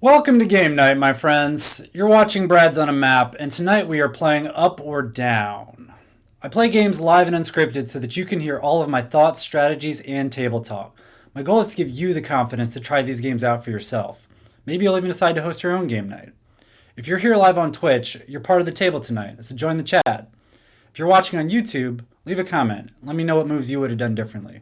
Welcome to game night, my friends. You're watching Brad's on a Map, and tonight we are playing Up or Down. I play games live and unscripted so that you can hear all of my thoughts, strategies, and table talk. My goal is to give you the confidence to try these games out for yourself. Maybe you'll even decide to host your own game night. If you're here live on Twitch, you're part of the table tonight, so join the chat. If you're watching on YouTube, leave a comment. Let me know what moves you would have done differently.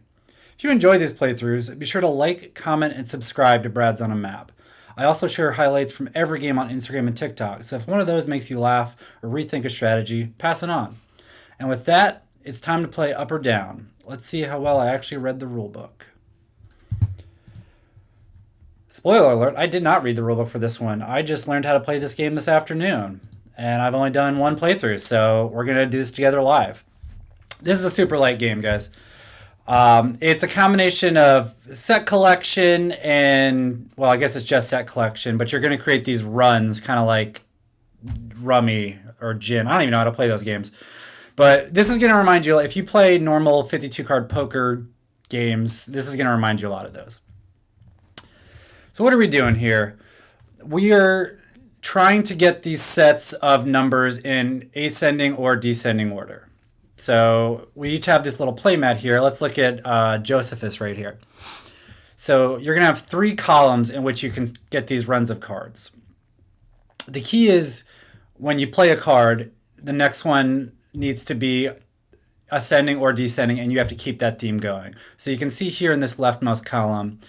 If you enjoy these playthroughs, be sure to like, comment, and subscribe to Brad's on a Map. I also share highlights from every game on Instagram and TikTok, so if one of those makes you laugh or rethink a strategy, pass it on. And with that, it's time to play Up or Down. Let's see how well I actually read the rulebook. Spoiler alert, I did not read the rulebook for this one. I just learned how to play this game this afternoon, and I've only done one playthrough, so we're going to do this together live. This is a super light game, guys. It's a combination of set collection and, well, I guess it's just set collection, but you're going to create these runs kind of like Rummy or Gin. I don't even know how to play those games. But this is going to remind you, if you play normal 52 card poker games, this is going to remind you a lot of those. So what are we doing here? We are trying to get these sets of numbers in ascending or descending order. So we each have this little playmat here. Let's look at Josephus right here. So you're going to have 3 columns in which you can get these runs of cards. The key is when you play a card, the next one needs to be ascending or descending, and you have to keep that theme going. So you can see here in this leftmost column,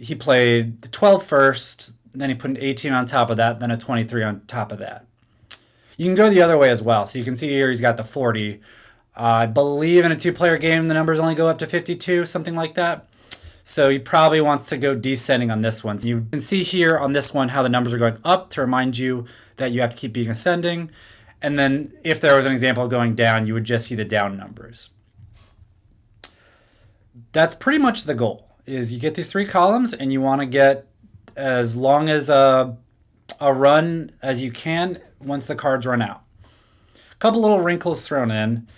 he played the 12 first, then he put an 18 on top of that, then a 23 on top of that. You can go the other way as well. So you can see here he's got the 40. I believe in a 2-player game, the numbers only go up to 52, something like that. So he probably wants to go descending on this one. So you can see here on this one how the numbers are going up to remind you that you have to keep being ascending. And then if there was an example of going down, you would just see the down numbers. That's pretty much the goal, is you get these 3 columns and you want to get as long as a run as you can once the cards run out. A couple little wrinkles thrown in.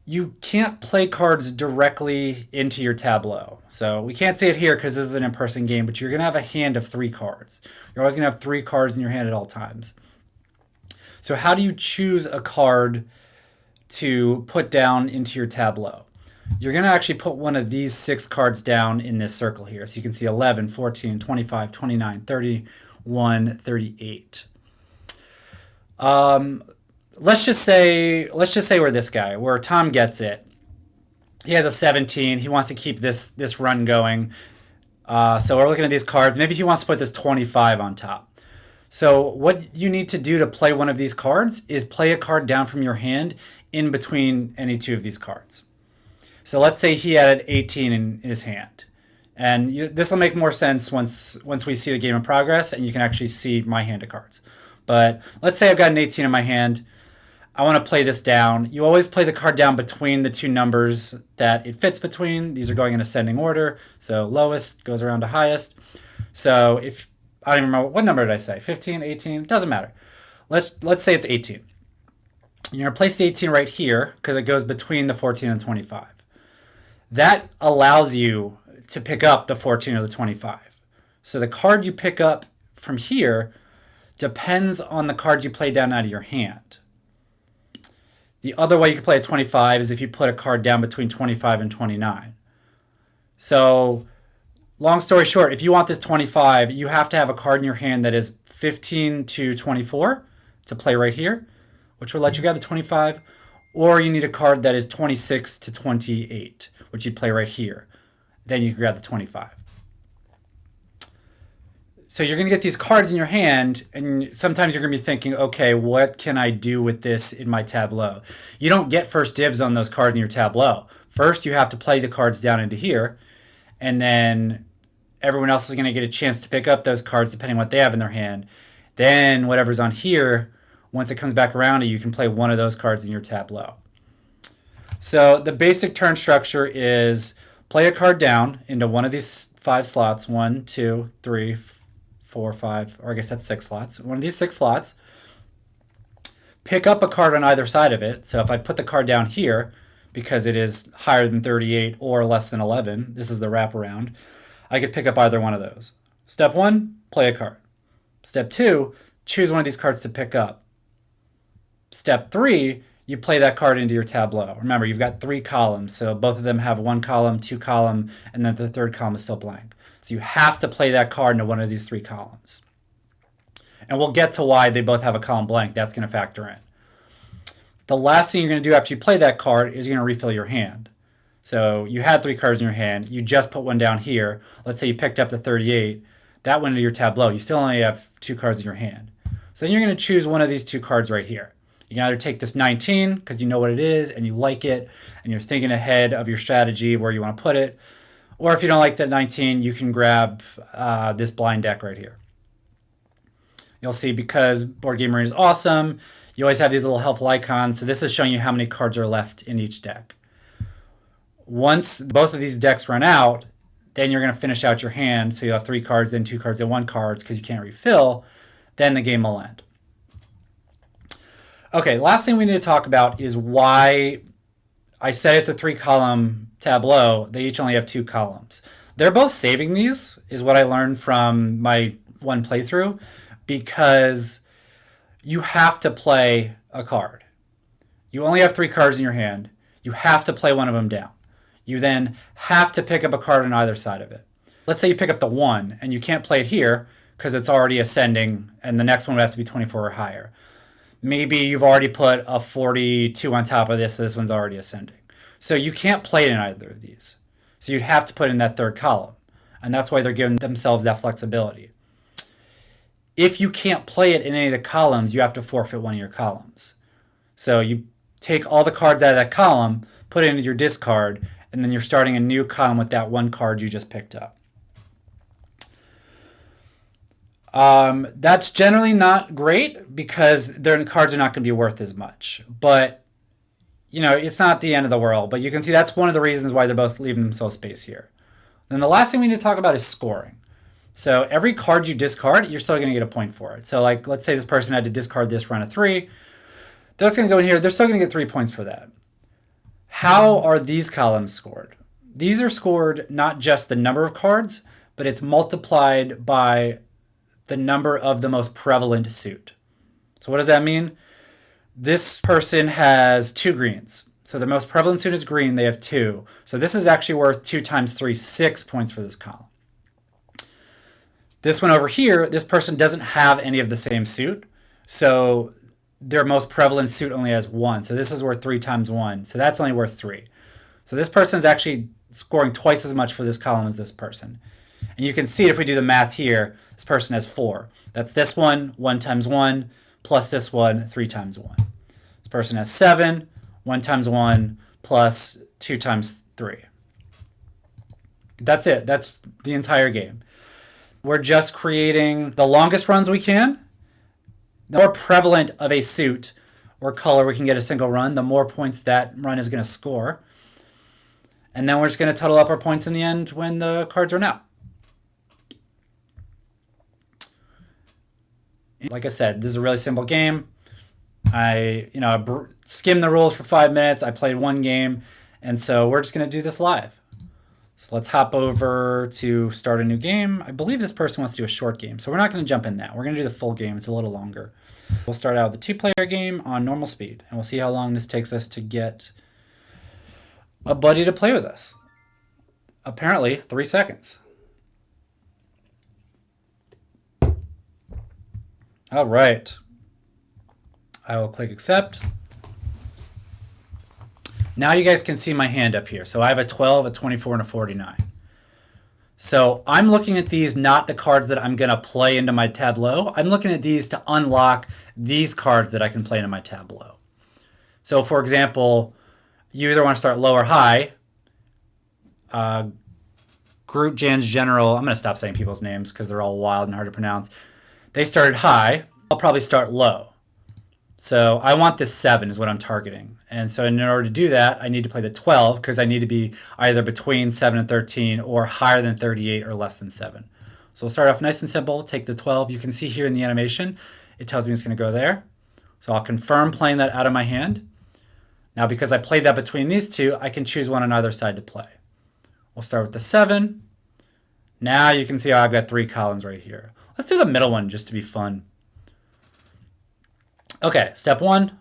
You can't play cards directly into your tableau. So we can't see it here because this is an in-person game, but you're going to have a hand of 3 cards. You're always going to have 3 cards in your hand at all times. So how do you choose a card to put down into your tableau? You're going to actually put one of these 6 cards down in this circle here. So you can see 11, 14, 25, 29, 31, 38. Let's just say we're this guy, where Tom gets it. He has a 17. He wants to keep this run going. So we're looking at these cards. Maybe he wants to put this 25 on top. So what you need to do to play one of these cards is play a card down from your hand in between any 2 of these cards. So let's say he had an 18 in his hand. And this will make more sense once we see the game in progress and you can actually see my hand of cards. But let's say I've got an 18 in my hand. I want to play this down. You always play the card down between the 2 numbers that it fits between. These are going in ascending order. So lowest goes around to highest. So if I don't even remember what number did I say? 15, 18, doesn't matter. Let's say it's 18. You're going to place the 18 right here because it goes between the 14 and 25. That allows you to pick up the 14 or the 25. So the card you pick up from here depends on the card you play down out of your hand. The other way you can play a 25 is if you put a card down between 25 and 29. So, long story short, if you want this 25, you have to have a card in your hand that is 15 to 24 to play right here, which will let you grab the 25, or you need a card that is 26 to 28, which you'd play right here. Then you can grab the 25. So you're going to get these cards in your hand, and sometimes you're going to be thinking, okay, what can I do with this in my tableau? You don't get first dibs on those cards in your tableau. First, you have to play the cards down into here, and then everyone else is going to get a chance to pick up those cards depending on what they have in their hand. Then whatever's on here, once it comes back around to you, can play one of those cards in your tableau. So the basic turn structure is play a card down into one of these 5 slots. 1, 2, 3, 4, 5, or I guess that's 6 slots. One of these 6 slots. Pick up a card on either side of it. So if I put the card down here, because it is higher than 38 or less than 11, this is the wraparound, I could pick up either one of those. Step 1, play a card. Step 2, choose one of these cards to pick up. Step 3, you play that card into your tableau. Remember, you've got 3 columns, so both of them have 1 column, 2 column, and then the third column is still blank. So you have to play that card into one of these 3 columns. And we'll get to why they both have a column blank. That's going to factor in. The last thing you're going to do after you play that card is you're going to refill your hand. So you had 3 cards in your hand. You just put one down here. Let's say you picked up the 38. That went into your tableau. You still only have 2 cards in your hand. So then you're going to choose one of these 2 cards right here. You can either take this 19 because you know what it is and you like it and you're thinking ahead of your strategy of where you want to put it. Or if you don't like that 19, you can grab this blind deck right here. You'll see because Board Game Arena is awesome, you always have these little helpful icons. So this is showing you how many cards are left in each deck. Once both of these decks run out, then you're going to finish out your hand. So you'll have 3 cards, then 2 cards, then 1 card because you can't refill. Then the game will end. Okay, last thing we need to talk about is why I said it's a 3-column tableau. They each only have 2 columns. They're both saving these, is what I learned from my one playthrough, because you have to play a card. You only have 3 cards in your hand. You have to play one of them down. You then have to pick up a card on either side of it. Let's say you pick up the 1 and you can't play it here because it's already ascending and the next one would have to be 24 or higher. Maybe you've already put a 42 on top of this, so this one's already ascending. So you can't play it in either of these. So you'd have to put in that 3rd column. And that's why they're giving themselves that flexibility. If you can't play it in any of the columns, you have to forfeit one of your columns. So you take all the cards out of that column, put it into your discard, and then you're starting a new column with that 1 card you just picked up. That's generally not great because their cards are not going to be worth as much. But, you know, it's not the end of the world. But you can see that's one of the reasons why they're both leaving themselves space here. Then the last thing we need to talk about is scoring. So every card you discard, you're still going to get a point for it. So like, let's say this person had to discard this run of 3. That's going to go in here. They're still going to get 3 points for that. How are these columns scored? These are scored not just the number of cards, but it's multiplied by the number of the most prevalent suit. So what does that mean? This person has 2 greens. So the most prevalent suit is green. They have 2. So this is actually worth 2 times 3, 6 points for this column. This one over here, this person doesn't have any of the same suit. So their most prevalent suit only has 1. So this is worth 3 times 1. So that's only worth 3. So this person is actually scoring twice as much for this column as this person. And you can see if we do the math here, this person has 4. That's this one, 1 times 1, plus this one, 3 times 1. This person has 7, 1 times 1, plus 2 times 3. That's it. That's the entire game. We're just creating the longest runs we can. The more prevalent of a suit or color we can get a single run, the more points that run is going to score. And then we're just going to total up our points in the end when the cards run out. Like I said, this is a really simple game. I skimmed the rules for 5 minutes. I played 1 game. And so we're just going to do this live. So let's hop over to start a new game. I believe this person wants to do a short game, so we're not going to jump in that. We're going to do the full game. It's a little longer. We'll start out with the 2-player game on normal speed, and we'll see how long this takes us to get a buddy to play with us. Apparently, 3 seconds. All right. I will click accept. Now you guys can see my hand up here. So I have a 12, a 24, and a 49. So I'm looking at these, not the cards that I'm going to play into my tableau. I'm looking at these to unlock these cards that I can play into my tableau. So for example, you either want to start low or high. Groot Jan's General, I'm going to stop saying people's names because they're all wild and hard to pronounce. They started high. I'll probably start low. So I want this 7 is what I'm targeting. And so in order to do that, I need to play the 12 because I need to be either between 7 and 13 or higher than 38 or less than 7. So we'll start off nice and simple. Take the 12. You can see here in the animation, it tells me it's going to go there. So I'll confirm playing that out of my hand. Now because I played that between these 2, I can choose one on either side to play. We'll start with the 7. Now you can see how I've got 3 columns right here. Let's do the middle one just to be fun. Okay, step 1,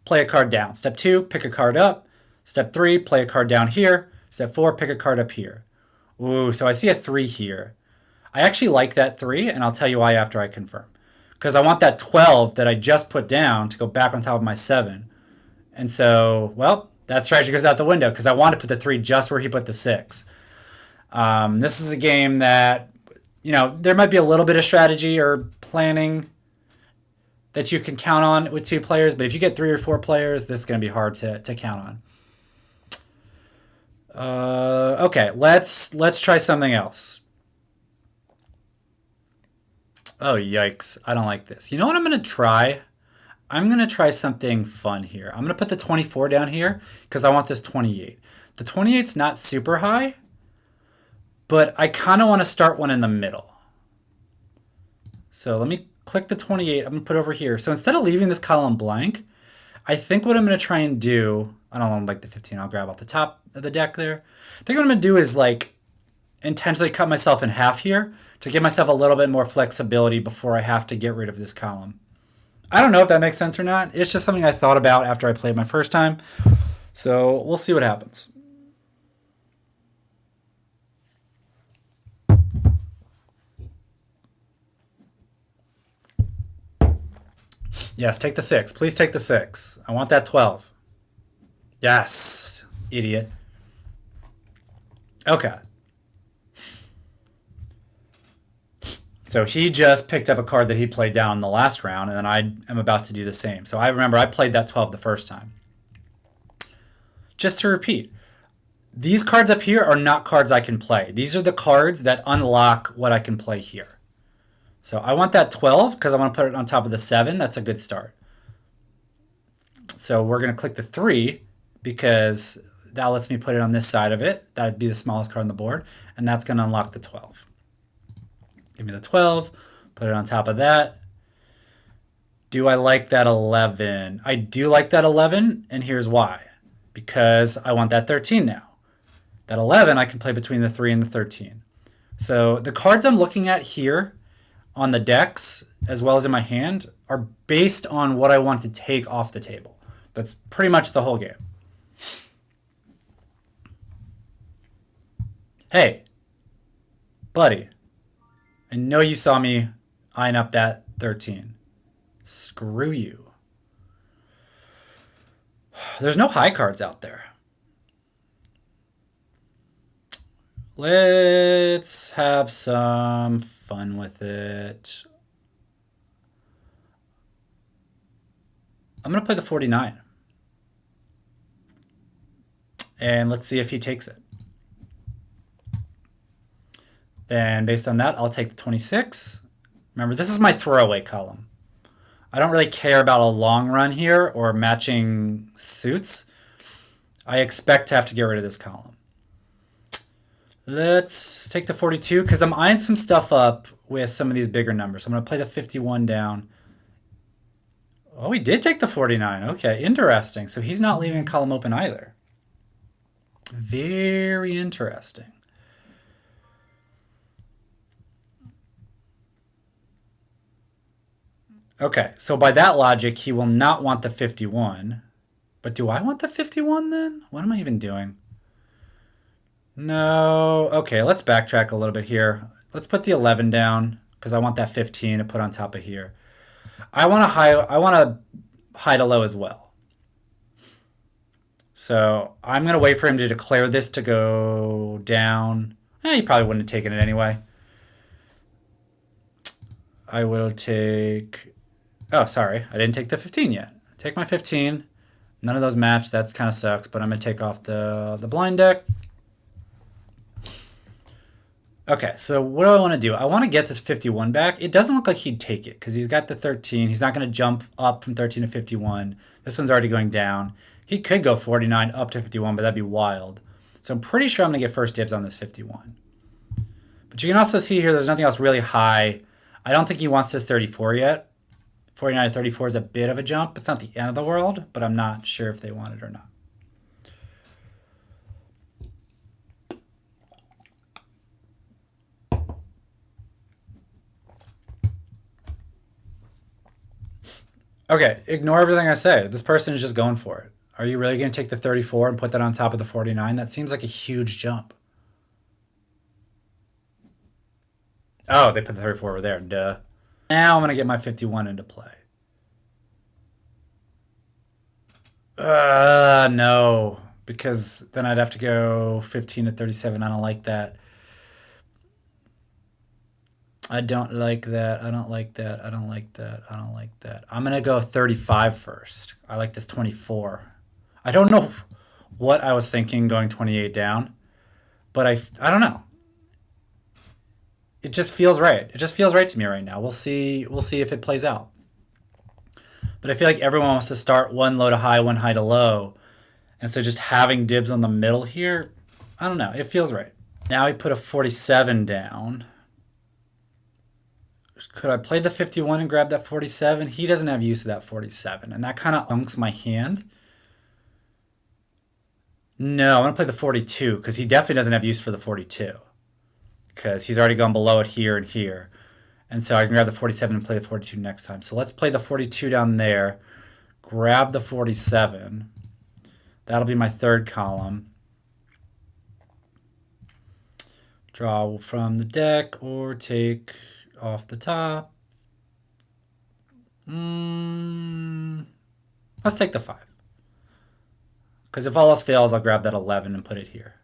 play a card down. Step 2, pick a card up. Step 3, play a card down here. Step 4, pick a card up here. Ooh, so I see a 3 here. I actually like that 3, and I'll tell you why after I confirm. Because I want that 12 that I just put down to go back on top of my 7. And so, well, that strategy goes out the window because I want to put the 3 just where he put the 6. This is a game that, you know, there might be a little bit of strategy or planning that you can count on with 2 players, but if you get 3 or 4 players, this is going to be hard to count on. Okay, let's try something else. Oh, yikes. I don't like this. You know what I'm going to try? I'm going to try something fun here. I'm going to put the 24 down here because I want this 28. The 28's not super high, but I kind of want to start one in the middle. So let me click the 28. I'm going to put it over here. So instead of leaving this column blank, I think what I'm going to try and do, I don't like the 15. I'll grab off the top of the deck there. I think what I'm going to do is like intentionally cut myself in half here to give myself a little bit more flexibility before I have to get rid of this column. I don't know if that makes sense or not. It's just something I thought about after I played my first time. So we'll see what happens. Yes, take the 6. Please take the 6. I want that 12. Yes, idiot. Okay. So he just picked up a card that he played down in the last round, and then I am about to do the same. So I remember I played that 12 the first time. Just to repeat, these cards up here are not cards I can play. These are the cards that unlock what I can play here. So I want that 12 because I want to put it on top of the 7. That's a good start. So we're going to click the 3 because that lets me put it on this side of it. That would be the smallest card on the board, and that's going to unlock the 12. Give me the 12, put it on top of that. Do I like that 11? I do like that 11, and here's why. Because I want that 13 now. That 11 I can play between the 3 and the 13. So the cards I'm looking at here on the decks, as well as in my hand, are based on what I want to take off the table. That's pretty much the whole game. Hey, buddy. I know you saw me eyeing up that 13. Screw you. There's no high cards out there. Let's have some fun with it. I'm going to play the 49. And let's see if he takes it. Then based on that, I'll take the 26. Remember, this is my throwaway column. I don't really care about a long run here or matching suits. I expect to have to get rid of this column. Let's take the 42 because I'm eyeing some stuff up with some of these bigger numbers. I'm going to play the 51 down. Oh, he did take the 49. Okay, interesting. So he's not leaving a column open either. Very interesting. Okay, so by that logic, he will not want the 51. But do I want the 51 then? What am I even doing? No. Okay, let's backtrack a little bit here. Let's put the 11 down because I want that 15 to put on top of here. I want to hide a low as well. So I'm going to wait for him to declare this to go down. He probably wouldn't have taken it anyway. I will take... Oh, sorry. I didn't take the 15 yet. Take my 15. None of those match. That kind of sucks, but I'm going to take off the blind deck. Okay, so what do I want to do? I want to get this 51 back. It doesn't look like he'd take it because he's got the 13. He's not going to jump up from 13 to 51. This one's already going down. He could go 49 up to 51, but that'd be wild. So I'm pretty sure I'm going to get first dibs on this 51. But you can also see here there's nothing else really high. I don't think he wants this 34 yet. 49 to 34 is a bit of a jump. It's not the end of the world, but I'm not sure if they want it or not. Okay, ignore everything I say. This person is just going for it. Are you really going to take the 34 and put that on top of the 49? That seems like a huge jump. Oh, they put the 34 over there. Duh. Now I'm going to get my 51 into play. No. Because then I'd have to go 15 to 37. I don't like that. I don't like that. I don't like that. I don't like that. I don't like that. I'm going to go 35 first. I like this 24. I don't know what I was thinking going 28 down, but I don't know. It just feels right. It just feels right to me right now. We'll see if it plays out. But I feel like everyone wants to start one low to high, one high to low. And so just having dibs on the middle here, I don't know. It feels right. Now we put a 47 down. Could I play the 51 and grab that 47? He doesn't have use of that 47, and that kind of unks my hand. No, I'm going to play the 42 because he definitely doesn't have use for the 42 because he's already gone below it here and here. And so I can grab the 47 and play the 42 next time. So let's play the 42 down there, grab the 47. That'll be my third column. Draw from the deck or take off the top. Let's take the 5. Because if all else fails, I'll grab that 11 and put it here.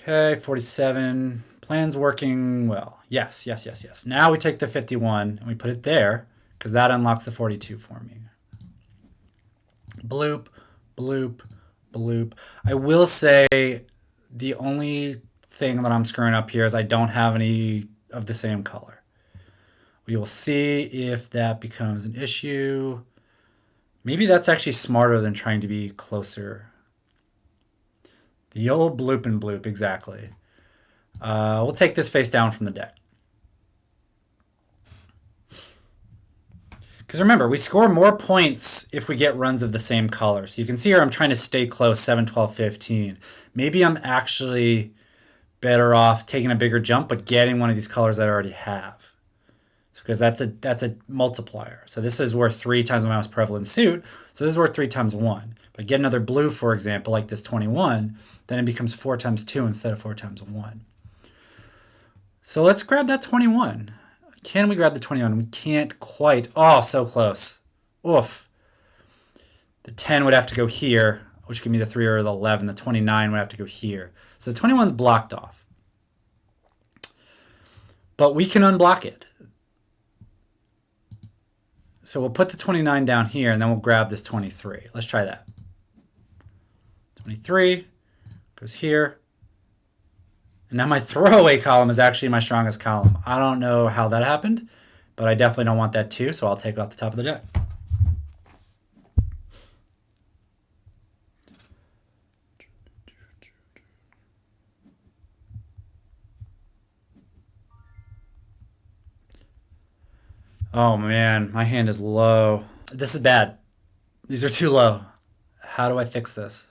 Okay, 47. Plan's working well. Yes, yes, yes, yes. Now we take the 51 and we put it there because that unlocks the 42 for me. Bloop, bloop, bloop. I will say the only thing that I'm screwing up here is I don't have any of the same color. We will see if that becomes an issue. Maybe that's actually smarter than trying to be closer. The old bloop and bloop, exactly. We'll take this face down from the deck. Because remember, we score more points if we get runs of the same color. So you can see here I'm trying to stay close, 7, 12, 15. Maybe I'm actually better off taking a bigger jump, but getting one of these colors that I already have. Because that's a multiplier. So this is worth 3 times my most prevalent suit. So this is worth 3 times 1. But get another blue, for example, like this 21, then it becomes 4 times 2 instead of 4 times 1. So let's grab that 21. Can we grab the 21? We can't quite. Oh, so close. Oof. The 10 would have to go here, which give me the 3 or the 11. The 29 would have to go here. So the 21's blocked off. But we can unblock it. So we'll put the 29 down here, and then we'll grab this 23. Let's try that. 23 goes here. And now my throwaway column is actually my strongest column. I don't know how that happened, but I definitely don't want that too, so I'll take it off the top of the deck. Oh man, my hand is low. This is bad. These are too low. How do I fix this?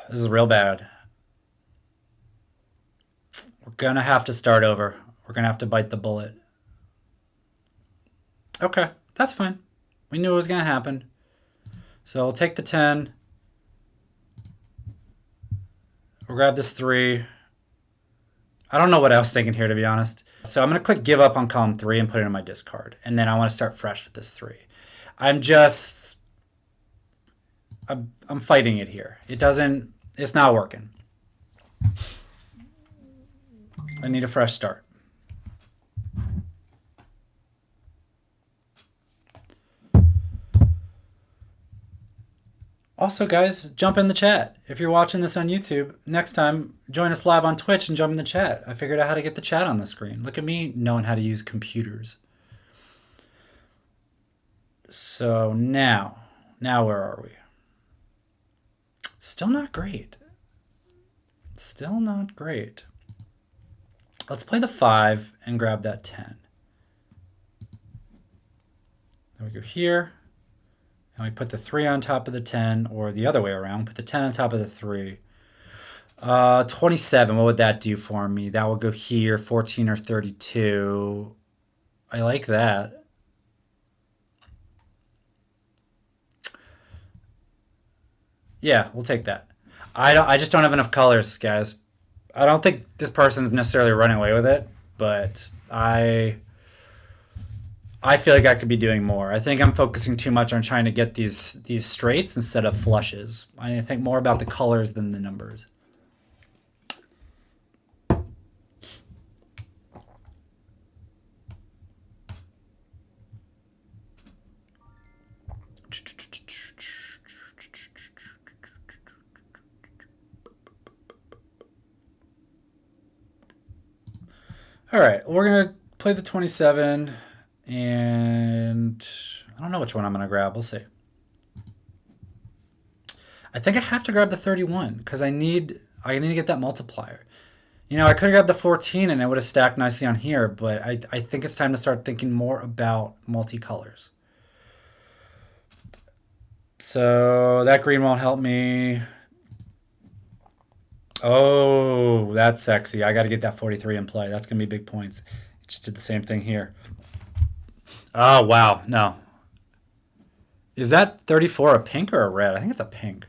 This is real bad. We're gonna have to start over. We're gonna have to bite the bullet. Okay, that's fine. We knew it was gonna happen. So we'll take the 10. We'll grab this 3. I don't know what I was thinking here, to be honest. So I'm going to click give up on column 3 and put it in my discard. And then I want to start fresh with this 3. I'm fighting it here. It's not working. I need a fresh start. Also, guys, jump in the chat. If you're watching this on YouTube, next time, join us live on Twitch and jump in the chat. I figured out how to get the chat on the screen. Look at me knowing how to use computers. So now where are we? Still not great. Still not great. Let's play the 5 and grab that 10. Then we go here. And we put the 3 on top of the 10, or the other way around. Put the 10 on top of the 3. 27, what would that do for me? That would go here, 14 or 32. I like that. Yeah, we'll take that. I just don't have enough colors, guys. I don't think this person's necessarily running away with it, but I feel like I could be doing more. I think I'm focusing too much on trying to get these straights instead of flushes. I think more about the colors than the numbers. All right, we're gonna play the 27, and I don't know which one I'm gonna grab. We'll see. I think I have to grab the 31 because I need to get that multiplier. You know, I could have grabbed the 14 and it would have stacked nicely on here, but I think it's time to start thinking more about multicolors. So that green won't help me. Oh, that's sexy. I got to get that 43 in play. That's going to be big points. Just did the same thing here. Oh, wow. No. Is that 34 a pink or a red? I think it's a pink.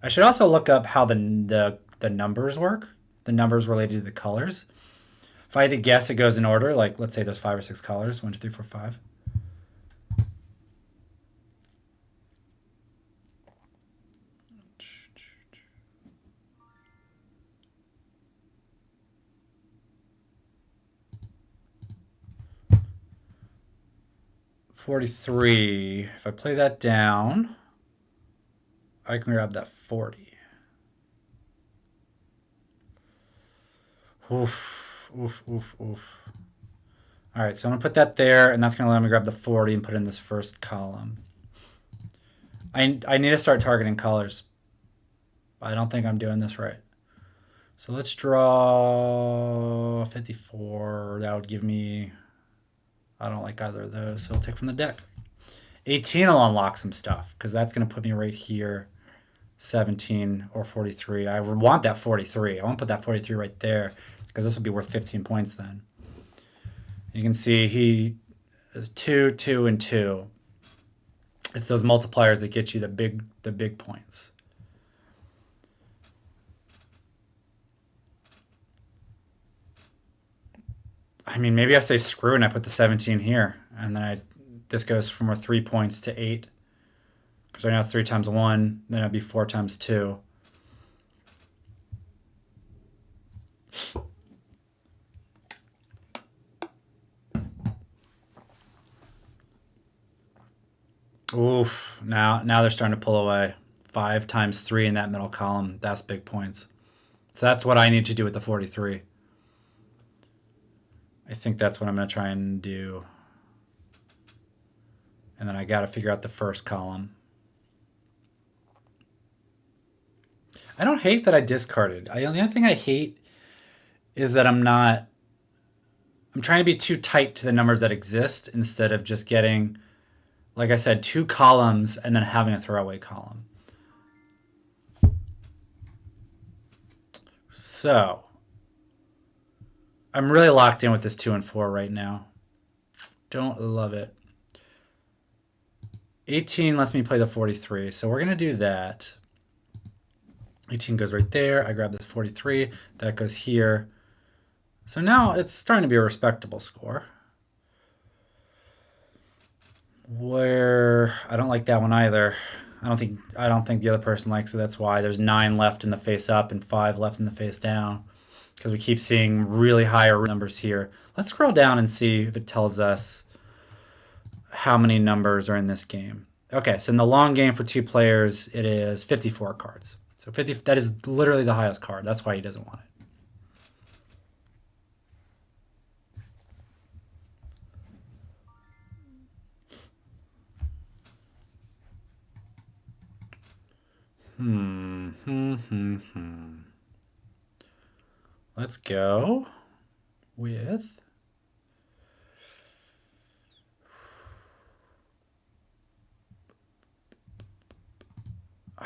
I should also look up how the numbers work, the numbers related to the colors. If I had to guess, it goes in order. Like, let's say there's 5 or 6 colors. 1, 2, 3, 4, 5. $43. If I play that down, I can grab that 40. Oof, oof, oof, oof. All right, so I'm gonna put that there, and that's gonna let me grab the 40 and put in this first column. I need to start targeting colors. I don't think I'm doing this right. So let's draw 54. That would give me, I don't like either of those, so I'll take from the deck. 18 will unlock some stuff, because that's going to put me right here, 17 or 43. I would want that 43. I want to put that 43 right there, because this would be worth 15 points then. You can see he is 2, 2, and 2. It's those multipliers that get you the big points. I mean, maybe I say screw and I put the 17 here, and then this goes from 3 points to 8. Because right now it's 3 times 1, then it'd be 4 times 2. Oof, now they're starting to pull away. 5 times 3 in that middle column, that's big points. So that's what I need to do with the 43. I think that's what I'm going to try and do. And then I got to figure out the first column. I don't hate that I discarded. The only thing I hate is that I'm trying to be too tight to the numbers that exist instead of just getting, like I said, 2 columns and then having a throwaway column. So I'm really locked in with this 2 and 4 right now. Don't love it. 18 lets me play the 43, so we're going to do that. 18 goes right there. I grab this 43. That goes here. So now it's starting to be a respectable score. Where I don't like that one either. I don't think the other person likes it. That's why there's 9 left in the face up and 5 left in the face down. Because we keep seeing really higher numbers here. Let's scroll down and see if it tells us how many numbers are in this game. Okay, so in the long game for 2 players, it is 54 cards. So 50, that is literally the highest card. That's why he doesn't want it. Let's go. with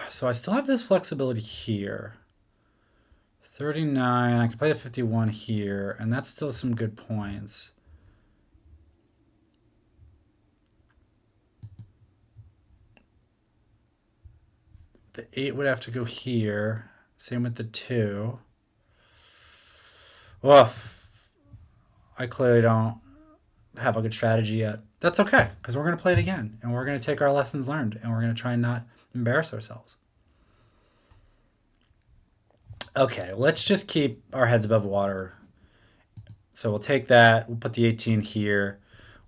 so I still have this flexibility here. 39, I can play the 51 here, and that's still some good points. The 8 would have to go here. Same with the 2. Woof. I clearly don't have a good strategy yet. That's okay, because we're going to play it again, and we're going to take our lessons learned, and we're going to try and not embarrass ourselves. Okay, let's just keep our heads above water. So we'll take that, we'll put the 18 here.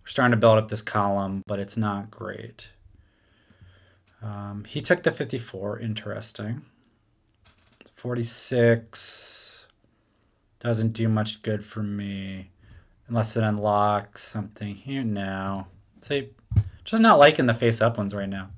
We're starting to build up this column, but it's not great. He took the 54, interesting. 46 doesn't do much good for me unless it unlocks something here now. See, just not liking the face up ones right now.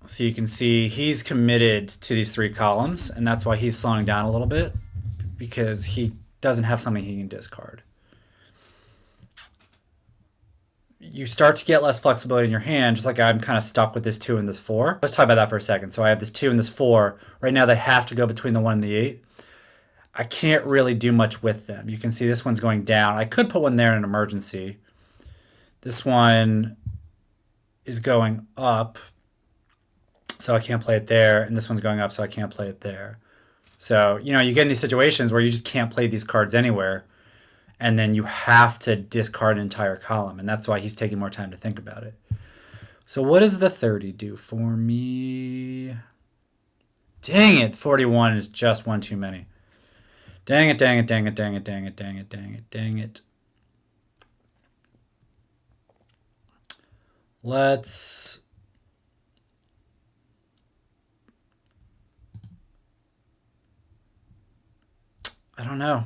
So you can see he's committed to these 3 columns, and that's why he's slowing down a little bit, because he doesn't have something he can discard. You start to get less flexibility in your hand, just like I'm kind of stuck with this 2 and this 4. Let's talk about that for a second. So I have this 2 and this 4. Right now they have to go between the 1 and the 8. I can't really do much with them. You can see this one's going down. I could put one there in an emergency. This one is going up, so I can't play it there, and this one's going up, so I can't play it there. So, you get in these situations where you just can't play these cards anywhere, and then you have to discard an entire column, and that's why he's taking more time to think about it. So what does the 30 do for me? Dang it, 41 is just one too many. Dang it, dang it, dang it, dang it, dang it, dang it, dang it, dang it. Let's... I don't know.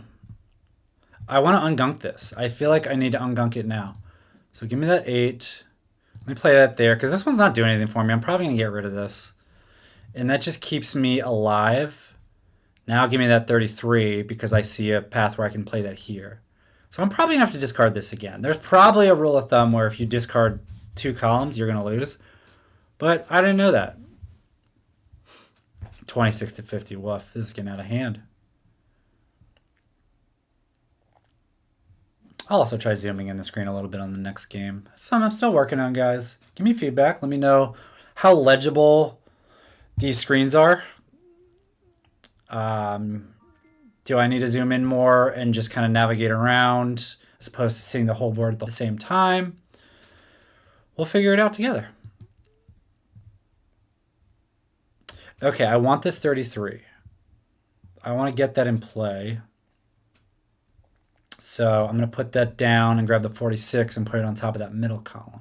I want to ungunk this. I feel like I need to ungunk it now. So give me that 8. Let me play that there, because this one's not doing anything for me. I'm probably going to get rid of this. And that just keeps me alive. Now give me that 33, because I see a path where I can play that here. So I'm probably going to have to discard this again. There's probably a rule of thumb where if you discard 2 columns, you're going to lose. But I didn't know that. 26 to 50. Woof. This is getting out of hand. I'll also try zooming in the screen a little bit on the next game. Something I'm still working on, guys. Give me feedback. Let me know how legible these screens are. Do I need to zoom in more and just kind of navigate around as opposed to seeing the whole board at the same time? We'll figure it out together. Okay, I want this 33. I want to get that in play. So I'm going to put that down and grab the 46 and put it on top of that middle column.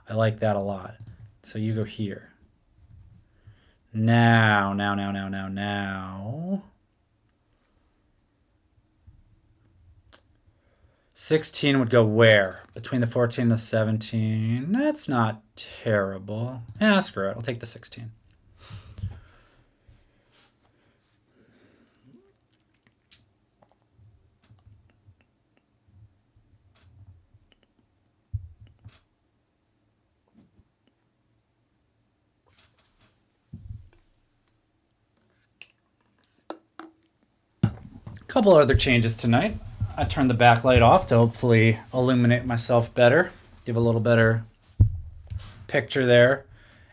I like that a lot. So you go here. Now. 16 would go where? Between the 14 and the 17. That's not terrible. Yeah, screw it. I'll take the 16. Couple other changes tonight. I turned the backlight off to hopefully illuminate myself better, give a little better picture there,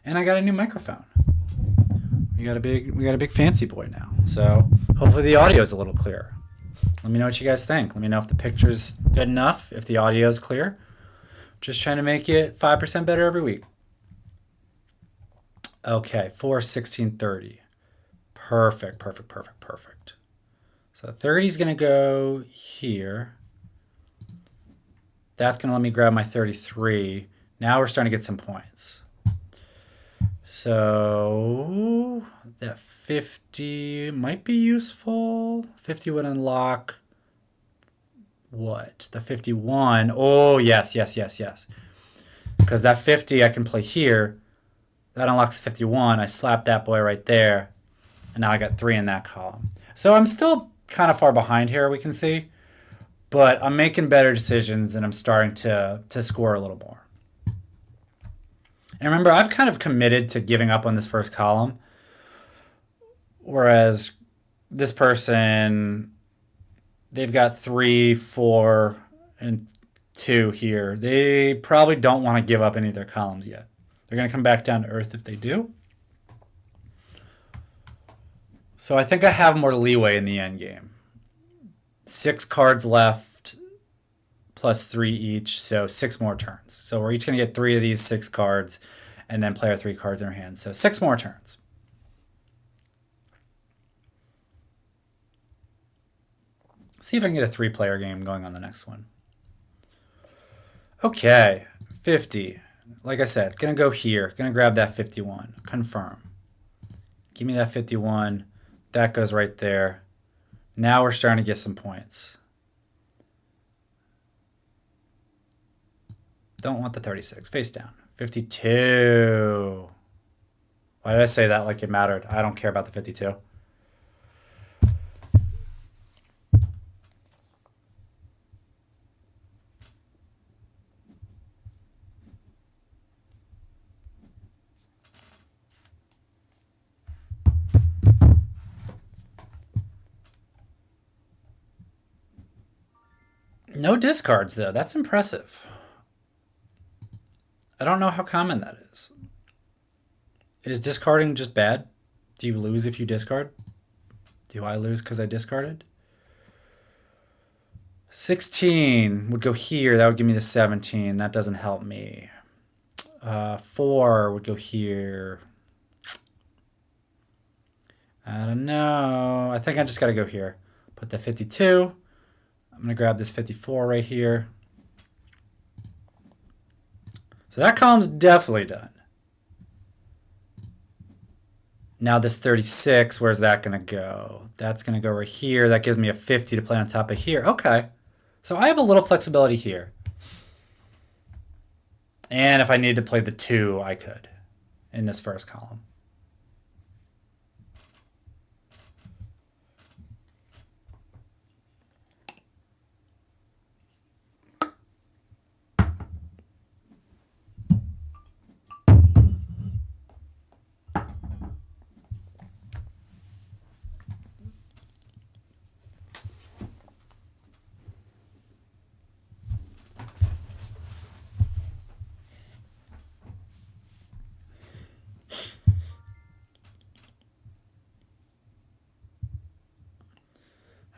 and I got a new microphone. We got a big fancy boy now, so hopefully the audio is a little clearer. Let me know what you guys think. Let me know if the picture's good enough, if the audio is clear. Just trying to make it 5% better every week. Okay, 4 16 30. Perfect, perfect, perfect, perfect. So 30 is going to go here. That's going to let me grab my 33. Now we're starting to get some points. So that 50 might be useful. 50 would unlock what? The 51. Oh, yes, yes, yes, yes. Because that 50 I can play here. That unlocks 51. I slap that boy right there. And now I got 3 in that column. So I'm still kind of far behind here, we can see. But I'm making better decisions and I'm starting to score a little more. And remember, I've kind of committed to giving up on this first column. Whereas this person, they've got 3, 4, and 2 here. They probably don't want to give up any of their columns yet. They're going to come back down to earth if they do. So I think I have more leeway in the end game. 6 cards left plus 3 each, so 6 more turns. So we're each going to get 3 of these 6 cards and then play our 3 cards in our hand. So 6 more turns. See if I can get a 3-player game going on the next one. Okay, 50. Like I said, gonna go here. Gonna grab that 51. Confirm. Give me that 51. That goes right there. Now we're starting to get some points. Don't want the 36. Face down. 52. Why did I say that like it mattered? I don't care about the 52. No discards, though. That's impressive. I don't know how common that is. Is discarding just bad? Do you lose if you discard? Do I lose because I discarded? 16 would go here. That would give me the 17. That doesn't help me. 4 would go here. I don't know. I think I just got to go here. Put the 52. I'm going to grab this 54 right here. So that column's definitely done. Now this 36, where's that going to go? That's going to go right here. That gives me a 50 to play on top of here. Okay. So I have a little flexibility here. And if I needed to play the 2, I could in this first column.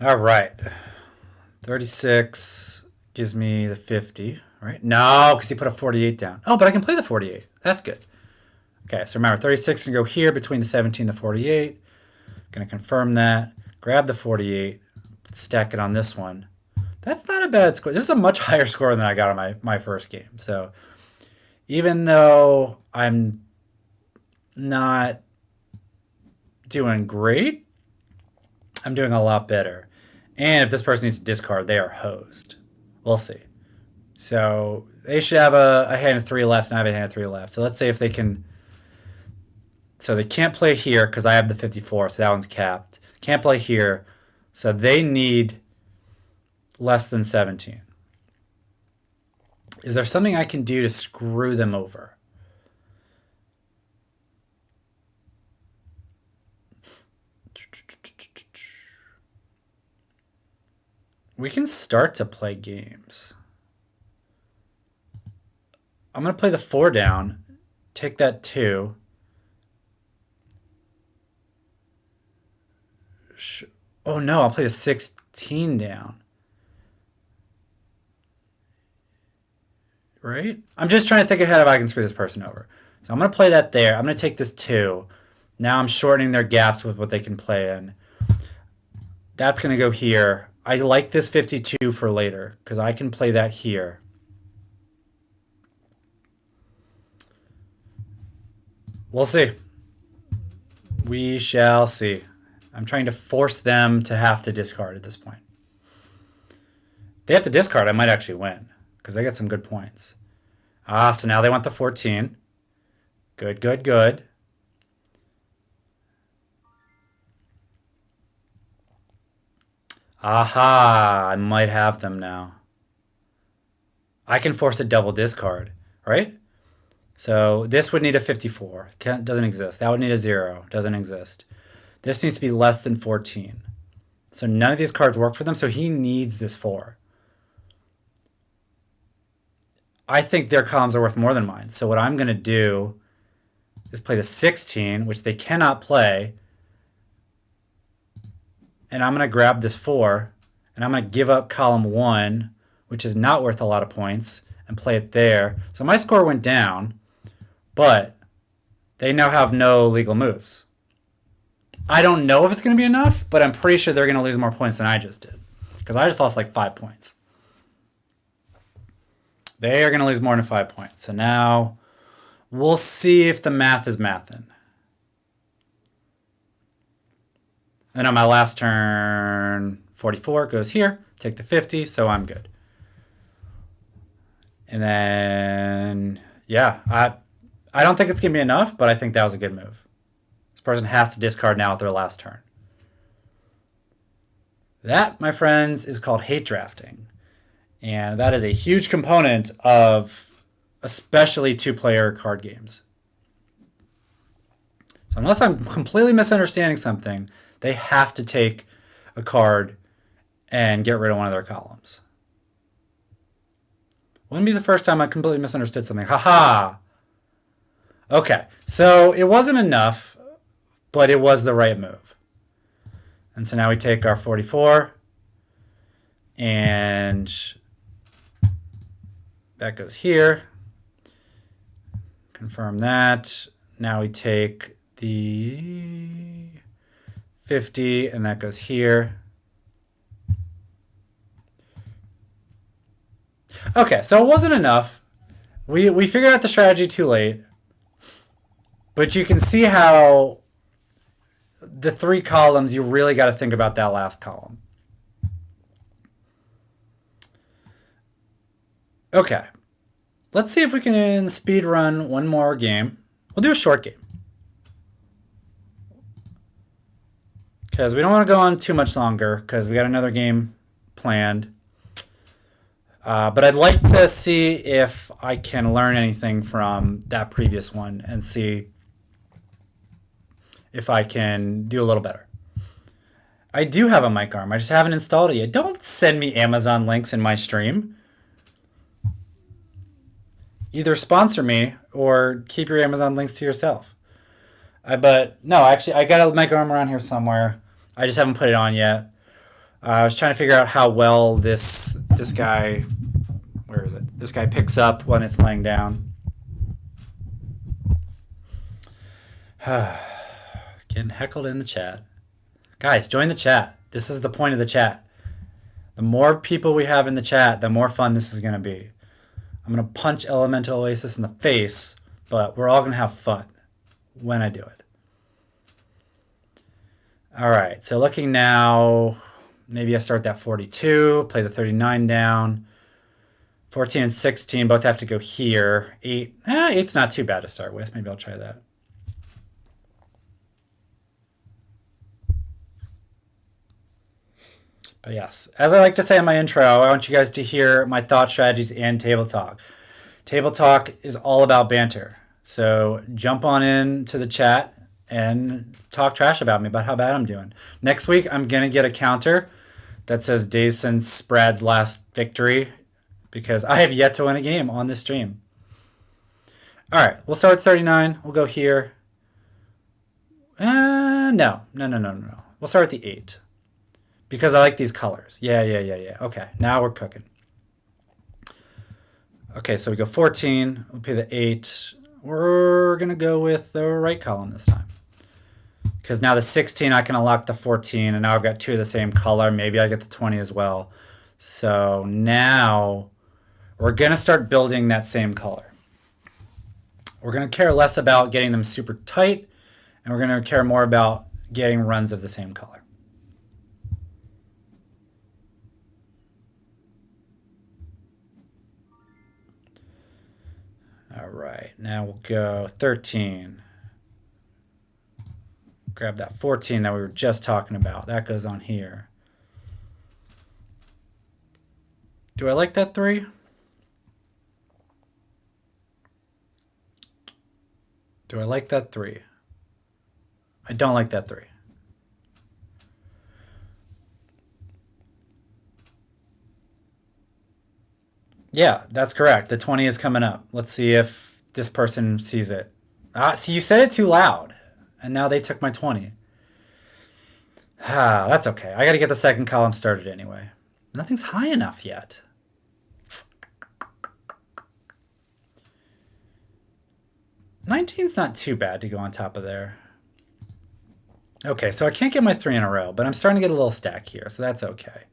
All right. 36 gives me the 50, right? No, because he put a 48 down. Oh, but I can play the 48. That's good. Okay, so remember, 36 can go here between the 17 and the 48. Going to confirm that. Grab the 48. Stack it on this one. That's not a bad score. This is a much higher score than I got on my first game. So even though I'm not doing great, I'm doing a lot better. And if this person needs to discard, they are hosed. We'll see. So they should have a hand of 3 left, and I have a hand of 3 left. So let's say if they can... So they can't play here because I have the 54, so that one's capped. Can't play here, so they need less than 17. Is there something I can do to screw them over? We can start to play games. I'm going to play the 4 down, take that 2. Oh no, I'll play the 16 down. Right? I'm just trying to think ahead if I can screw this person over. So I'm going to play that there. I'm going to take this 2. Now I'm shortening their gaps with what they can play in. That's going to go here. I like this 52 for later because I can play that here. We'll see. We shall see. I'm trying to force them to have to discard at this point. If they have to discard, I might actually win because they get some good points. So now they want the 14. Good, good, good. Aha, I might have them now. I can force a double discard, right? So this would need a 54. Doesn't exist. That would need a 0. Doesn't exist. This needs to be less than 14. So none of these cards work for them, so he needs this 4. I think their columns are worth more than mine. So what I'm going to do is play the 16, which they cannot play. And I'm going to grab this 4, and I'm going to give up column 1, which is not worth a lot of points, and play it there. So my score went down, but they now have no legal moves. I don't know if it's going to be enough, but I'm pretty sure they're going to lose more points than I just did, because I just lost like 5 points. They are going to lose more than 5 points. So now we'll see if the math is mathin'. And on my last turn, 44 goes here. Take the 50, so I'm good. And then, yeah, I don't think it's going to be enough, but I think that was a good move. This person has to discard now at their last turn. That, my friends, is called hate drafting. And that is a huge component of especially 2-player card games. So unless I'm completely misunderstanding something, they have to take a card and get rid of one of their columns. Wouldn't be the first time I completely misunderstood something. Haha! Okay, so it wasn't enough, but it was the right move. And so now we take our 44, and that goes here. Confirm that. Now we take the 50, and that goes here. Okay, so it wasn't enough. We figured out the strategy too late. But you can see how the 3 columns, you really got to think about that last column. Okay. Let's see if we can speed run one more game. We'll do a short game. Because we don't want to go on too much longer because we got another game planned. But I'd like to see if I can learn anything from that previous one and see if I can do a little better. I do have a mic arm. I just haven't installed it yet. Don't send me Amazon links in my stream. Either sponsor me or keep your Amazon links to yourself. But no, actually, I got a mic arm around here somewhere. I just haven't put it on yet. I was trying to figure out how well this guy, where is it? This guy picks up when it's laying down. Getting heckled in the chat. Guys, join the chat. This is the point of the chat. The more people we have in the chat, the more fun this is going to be. I'm going to punch Elemental Oasis in the face, but we're all going to have fun when I do it. All right, so looking now, maybe I start that 42, play the 39 down. 14 and 16 both have to go here. 8, 8's not too bad to start with. Maybe I'll try that. But yes, as I like to say in my intro, I want you guys to hear my thoughts, strategies, and table talk. Table talk is all about banter. So jump on in to the chat and talk trash about me, about how bad I'm doing. Next week, I'm going to get a counter that says days since Brad's last victory because I have yet to win a game on this stream. All right, we'll start with 39. We'll go here. No. We'll start with the 8. Because I like these colors. Yeah. Okay, now we're cooking. Okay, so we go 14. We'll pay the 8. We're going to go with the right column this time. because now the 16, I can unlock the 14, and now I've got two of the same color. Maybe I get the 20 as well. So now we're going to start building that same color. We're going to care less about getting them super tight, and we're going to care more about getting runs of the same color. All right, now we'll go 13. Grab that 14 that we were just talking about. That goes on here. Do I like that 3? Do I like that 3? I don't like that 3. Yeah, that's correct. The 20 is coming up. Let's see if this person sees it. See, you said it too loud, and now they took my 20. That's okay. I got to get the second column started anyway. Nothing's high enough yet. $19's not too bad to go on top of there. Okay, so I can't get my 3 in a row, but I'm starting to get a little stack here, so that's okay.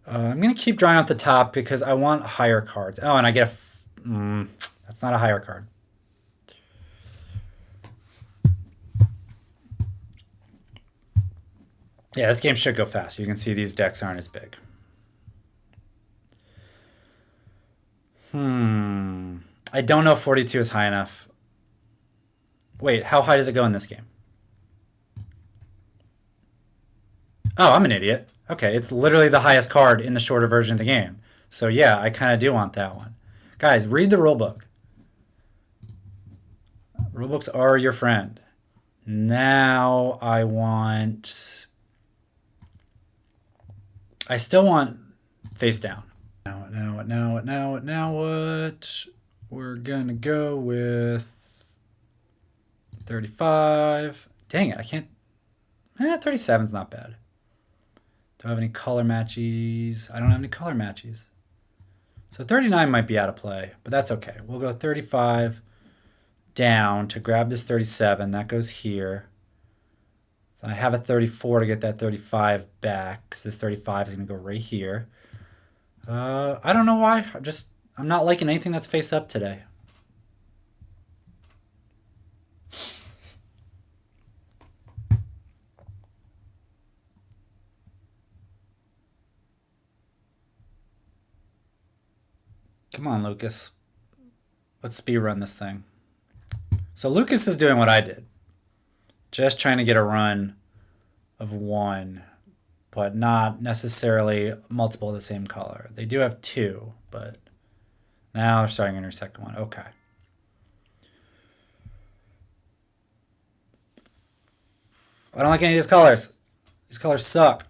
I'm going to keep drawing out the top because I want higher cards. Oh, and I get a... that's not a higher card. Yeah, this game should go fast. You can see these decks aren't as big. I don't know if 42 is high enough. Wait, how high does it go in this game? Oh, I'm an idiot. Okay, it's literally the highest card in the shorter version of the game. So yeah, I kind of do want that one. Guys, read the rulebook. Rulebooks are your friend. Now I still want face down. Now what? We're gonna go with 35. Dang it, I can't. 37's not bad. Do I have any color matches? I don't have any color matches. So 39 might be out of play, but that's okay. We'll go 35 down to grab this 37. That goes here. Then I have a 34 to get that 35 back, because this 35 is going to go right here. I don't know why. I'm not liking anything that's face up today. Come on, Lucas. Let's speedrun this thing. So Lucas is doing what I did. Just trying to get a run of 1, but not necessarily multiple of the same color. They do have 2, but now they're starting on your second one. Okay. I don't like any of these colors. These colors suck.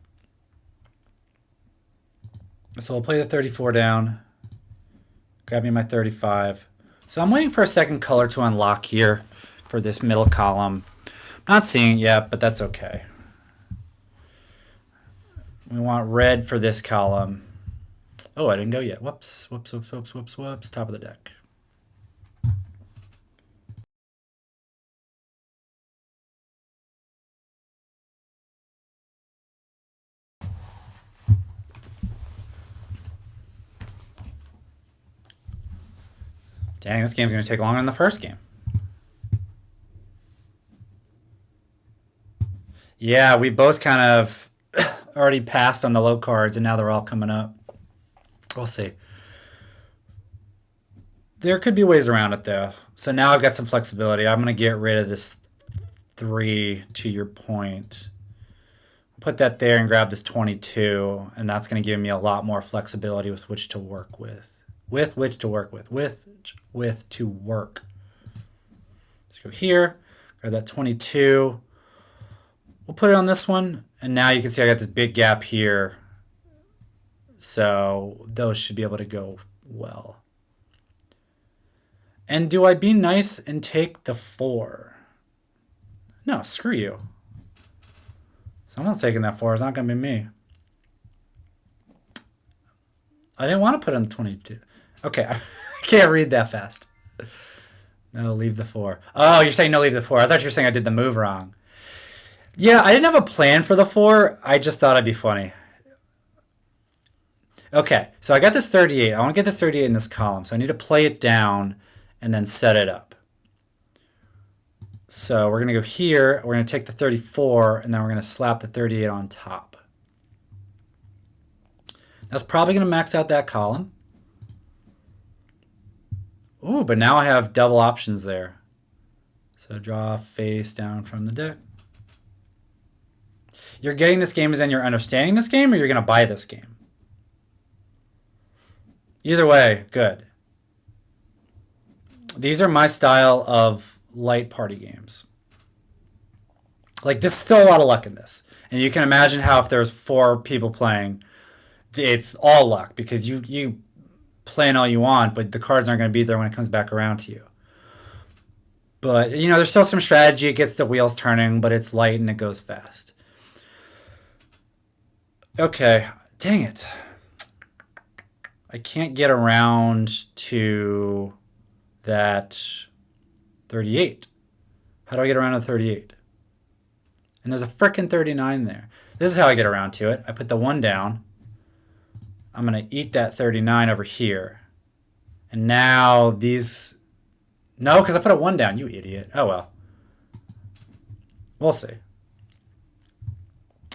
So we'll play the 34 down. Grab me my 35. So I'm waiting for a second color to unlock here for this middle column. I'm not seeing it yet, but that's okay. We want red for this column. Oh, I didn't go yet. Whoops. Top of the deck. Dang, this game's going to take longer than the first game. Yeah, we both kind of already passed on the low cards, and now they're all coming up. We'll see. There could be ways around it, though. So now I've got some flexibility. I'm going to get rid of this 3, to your point. Put that there and grab this 22, and that's going to give me a lot more flexibility with which to work with. With which to work. Let's go here, grab that 22. We'll put it on this one, and now you can see I got this big gap here. So those should be able to go well. And do I be nice and take the 4? No, screw you. Someone's taking that 4. It's not going to be me. I didn't want to put on the 22. Okay, I can't read that fast. No, leave the 4. Oh, you're saying no, leave the 4. I thought you were saying I did the move wrong. Yeah, I didn't have a plan for the 4. I just thought it'd be funny. Okay, so I got this 38. I want to get this 38 in this column, so I need to play it down and then set it up. So we're going to go here. We're going to take the 34, and then we're going to slap the 38 on top. That's probably going to max out that column. Ooh, but now I have double options there. So draw face down from the deck. You're getting this game as in you're understanding this game, or you're going to buy this game? Either way, good. These are my style of light party games. Like, there's still a lot of luck in this. And you can imagine how if there's 4 people playing, it's all luck because you plan all you want, but the cards aren't going to be there when it comes back around to you. But, you know, there's still some strategy. It gets the wheels turning, but it's light and it goes fast. Okay, dang it. I can't get around to that 38. How do I get around to 38? And there's a frickin' 39 there. This is how I get around to it. I put the 1 down. I'm going to eat that 39 over here. And now these... No, because I put a 1 down, you idiot. Oh, well. We'll see.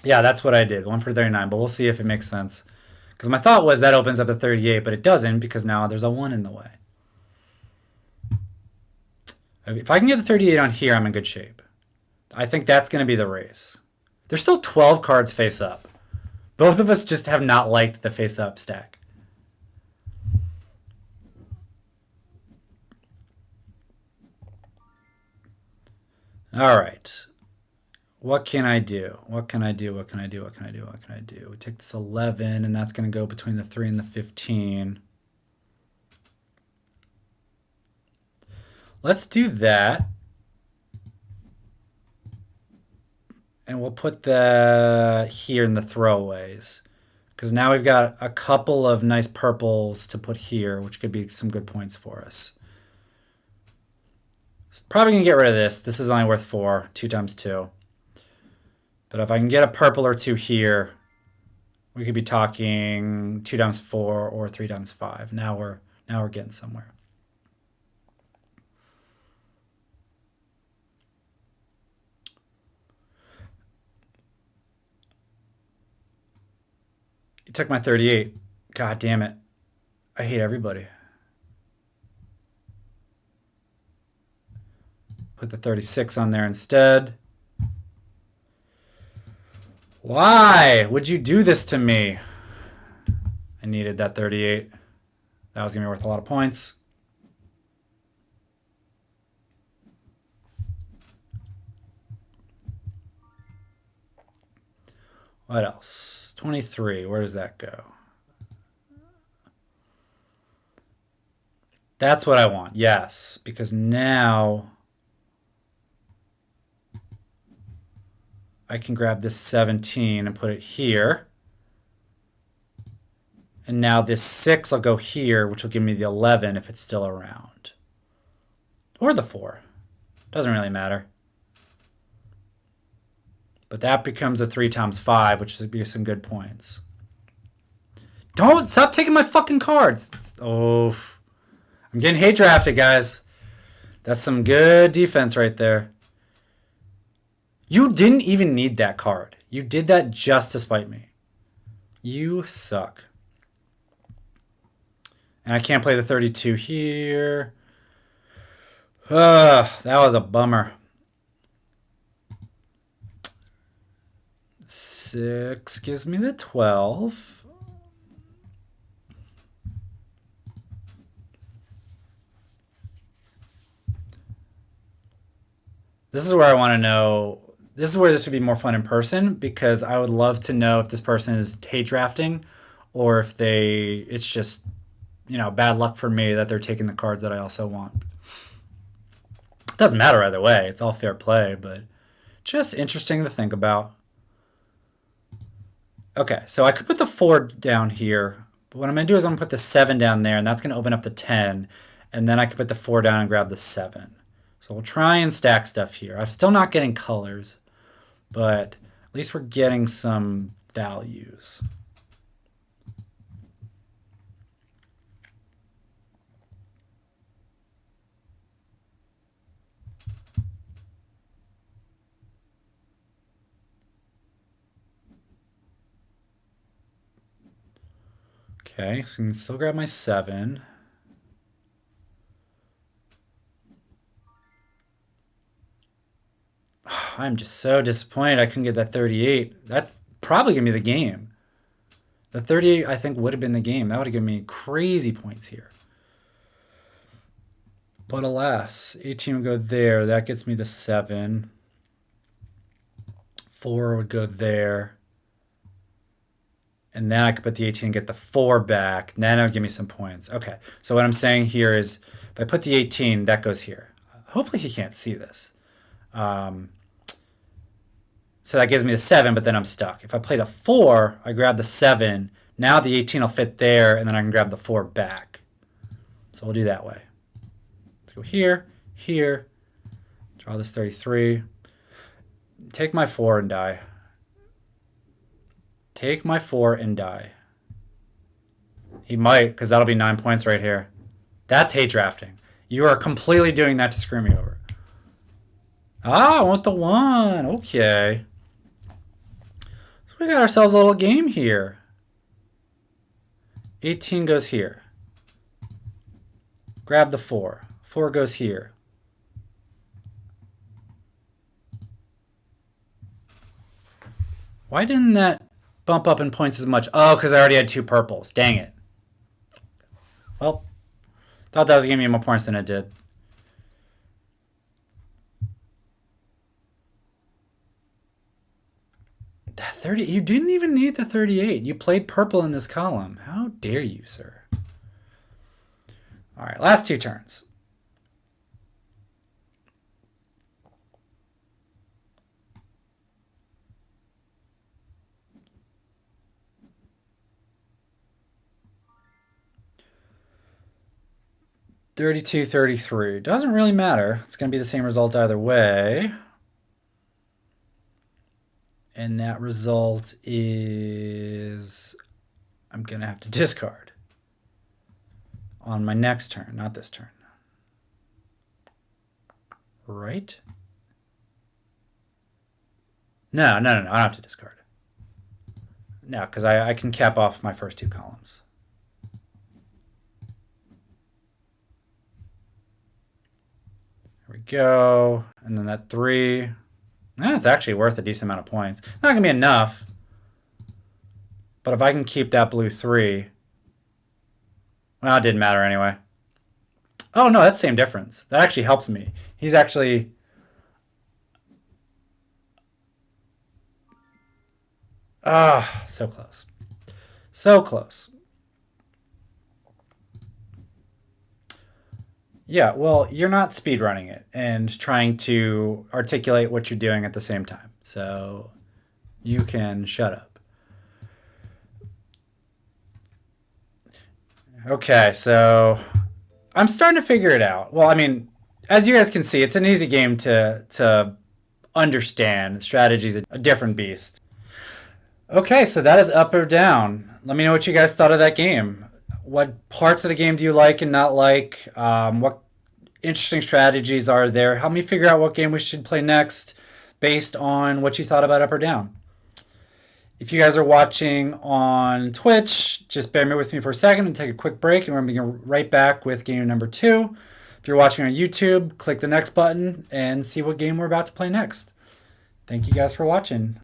Yeah, that's what I did. 1 for 39, but we'll see if it makes sense. Because my thought was that opens up the 38, but it doesn't because now there's a 1 in the way. If I can get the 38 on here, I'm in good shape. I think that's going to be the race. There's still 12 cards face up. Both of us just have not liked the face up stack. All right. What can I do? What can I do? What can I do? What can I do? What can I do? We take this 11, and that's going to go between the 3 and the 15. Let's do that. And we'll put the here in the throwaways. Because now we've got a couple of nice purples to put here, which could be some good points for us. Probably going to get rid of this. This is only worth 4. 2 times 2. But if I can get a purple or 2 here, we could be talking 2 times 4 or 3 times 5. Now we're getting somewhere. You took my 38. God damn it. I hate everybody. Put the 36 on there instead. Why would you do this to me? I needed that 38. That was going to be worth a lot of points. What else? 23. Where does that go? That's what I want. Yes, because now I can grab this 17 and put it here. And now this 6 I'll go here, which will give me the 11 if it's still around. Or the 4. Doesn't really matter. But that becomes a 3 times 5, which would be some good points. Don't stop taking my fucking cards. Oh, I'm getting hate drafted, guys. That's some good defense right there. You didn't even need that card. You did that just to spite me. You suck. And I can't play the 32 here. That was a bummer. 6 gives me the 12. This is where I want to know. This is where this would be more fun in person because I would love to know if this person is hate drafting or if it's just, you know, bad luck for me that they're taking the cards that I also want. It doesn't matter either way. It's all fair play, but just interesting to think about. Okay, so I could put the 4 down here, but what I'm going to do is I'm going to put the 7 down there, and that's going to open up the 10. And then I can put the 4 down and grab the 7. So we'll try and stack stuff here. I'm still not getting colors, but at least we're getting some values. Okay, so I can still grab my 7. I'm just so disappointed I couldn't get that 38. That's probably going to be the game. The 38, I think, would have been the game. That would have given me crazy points here. But alas, 18 would go there. That gets me the 7. 4 would go there. And then I could put the 18 and get the 4 back. And then it would give me some points. Okay, so what I'm saying here is if I put the 18, that goes here. Hopefully he can't see this. So that gives me the 7, but then I'm stuck. If I play the 4, I grab the 7. Now the 18 will fit there, and then I can grab the 4 back. So we'll do that way. Let's go here, here. Draw this 33. Take my 4 and die. Take my 4 and die. He might, because that'll be 9 points right here. That's hate drafting. You are completely doing that to screw me over. Ah, I want the 1. Okay. So we got ourselves a little game here. 18 goes here. Grab the 4. 4 goes here. Why didn't that bump up in points as much? Oh, because I already had 2 purples. Dang it. Well, thought that was giving me more points than it did. The 30. You didn't even need the 38. You played purple in this column. How dare you, sir? All right, last 2 turns. $32, $33. Doesn't really matter. It's going to be the same result either way. And that result is I'm going to have to discard on my next turn, not this turn. Right? No, I don't have to discard. No, because I can cap off my first 2 columns. There we go. And then that 3. It's actually worth a decent amount of points. Not going to be enough. But if I can keep that blue 3. Well, it didn't matter anyway. Oh, no, that's the same difference. That actually helps me. He's actually... Ah, so close. So close. Yeah, well, you're not speedrunning it and trying to articulate what you're doing at the same time. So you can shut up. Okay, so I'm starting to figure it out. Well, I mean, as you guys can see, it's an easy game to understand. Strategy's a different beast. Okay, so that is Up or Down. Let me know what you guys thought of that game. What parts of the game do you like and not like? What interesting strategies are there? Help me figure out what game we should play next based on what you thought about Up or Down. If you guys are watching on Twitch, just bear with me for a second and take a quick break, and we're going to be right back with game number 2. If you're watching on YouTube, click the next button and see what game we're about to play next. Thank you guys for watching.